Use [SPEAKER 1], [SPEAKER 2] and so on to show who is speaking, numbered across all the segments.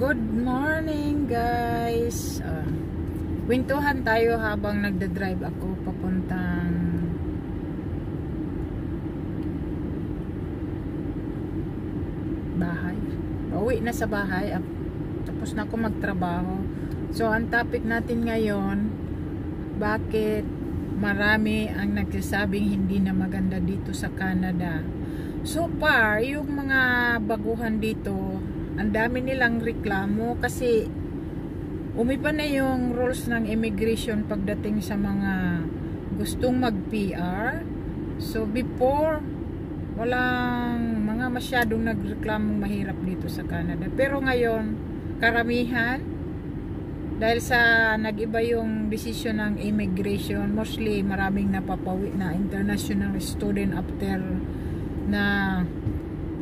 [SPEAKER 1] Good morning guys. Kwentuhan tayo habang nagda-drive ako papuntang bahay. Pauwi na sa bahay. Tapos na ako magtrabaho. So ang topic natin ngayon, bakit marami ang nagsasabing hindi na maganda dito sa Canada. So far, yung mga baguhan dito, ang dami nilang reklamo kasi umiba na yung rules ng immigration pagdating sa mga gustong mag-PR. So before, walang mga masyadong nagreklamong mahirap dito sa Canada. Pero ngayon, karamihan, dahil sa nag-iba yung decision ng immigration, mostly maraming napapawi na international student after na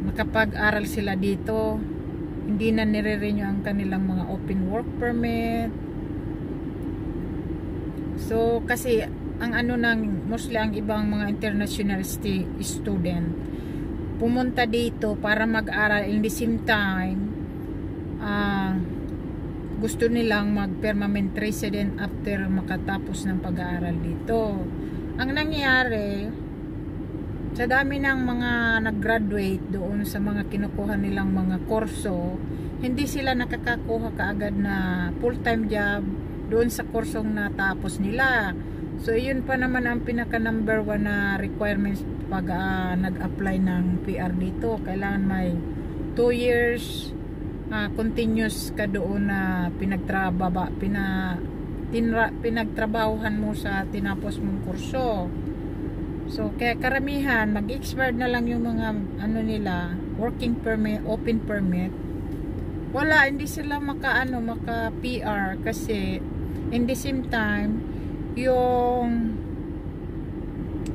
[SPEAKER 1] nakapag-aral sila dito. Hindi na nire-renew ang kanilang mga open work permit. So kasi ang ano ng mostly ang ibang mga international student pumunta dito para mag-aral, in the same time gusto nilang mag-permanent resident after makatapos ng pag-aaral dito. Ang nangyayari, sa dami ng mga nag-graduate doon sa mga kinukuha nilang mga kurso, hindi sila nakakakuha kaagad na full-time job doon sa kursong natapos nila. So yun pa naman ang pinaka number 1 na requirements pag nag-apply ng PR dito. Kailangan may 2 years continuous ka doon na pinagtrabahuhan mo sa tinapos mong kurso. So kaya karamihan mag-expired na lang yung mga ano nila, working permit, open permit. Wala, hindi sila maka PR kasi in the same time yung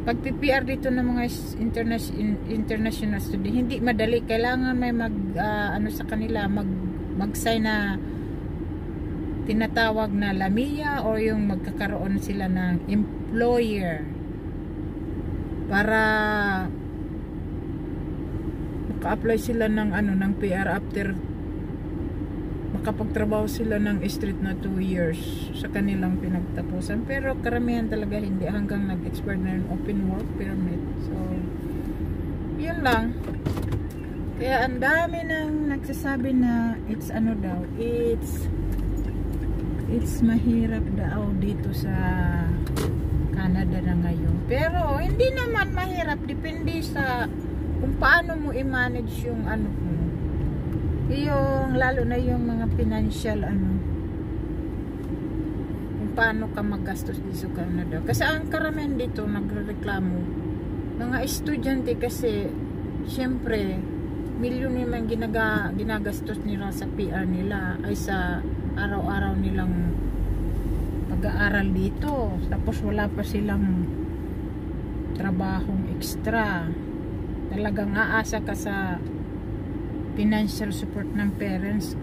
[SPEAKER 1] pag-PR dito ng mga international student hindi madali. Kailangan may sa kanila mag-sign na tinatawag na LAMIA o yung magkakaroon sila ng employer para maka-apply sila ng ng PR after makapagtrabaho sila ng straight na 2 years sa kanilang pinagtapusan. Pero karamihan talaga hindi, hanggang nag-expire na yung open work permit. So yun lang. Kaya ang dami nang nagsasabi na it's mahirap daw dito sa Canada na ngayon. Pero hindi naman mahirap, depende sa kung paano mo i-manage yung yung lalo na yung mga financial kung paano ka maggastos dito sa Canada. Kasi ang karamihan dito nagrereklamo mga estudyante kasi syempre milyon naman ginagastos nila sa PR nila ay sa araw-araw nilang pag-aaral dito, tapos wala pa silang trabahong extra. Talagang aasa ka sa financial support ng parents.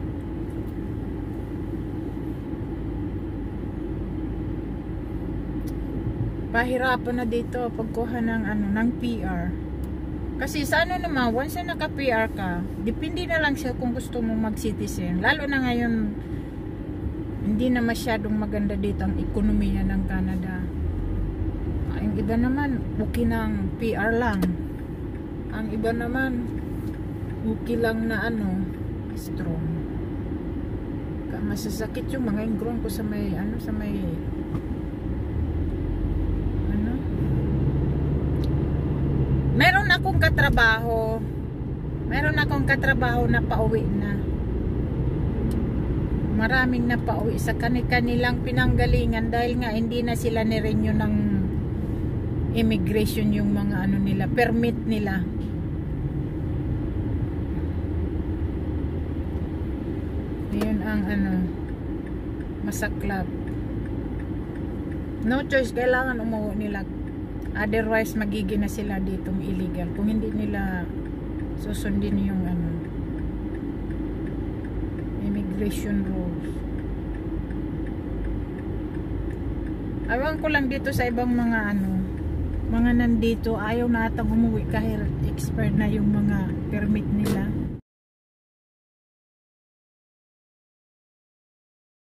[SPEAKER 1] Pahirapan na dito pagkuha ng PR. Kasi sa naman, once na naka-PR ka, depende na lang siya kung gusto mong mag-citizen. Lalo na ngayon, hindi na masyadong maganda dito ang ekonomiya ng Canada. Ang iba naman, okay ng PR lang. Ang iba naman, okay lang na strong. Masasakit yung mga ingrown ko sa may meron akong katrabaho na pauwi na. Maraming na pauwi sa kanilang pinanggalingan dahil nga hindi na sila ni-renew ng immigration yung mga nila, permit nila. Yun ang masaklap. No choice, kailangan umuwi nila. Otherwise magiging na sila ditong illegal kung hindi nila susundin yung immigration rules. Awan ko lang dito sa ibang mga mga nandito, ayaw na atang umuwi kahit expired na yung mga permit nila.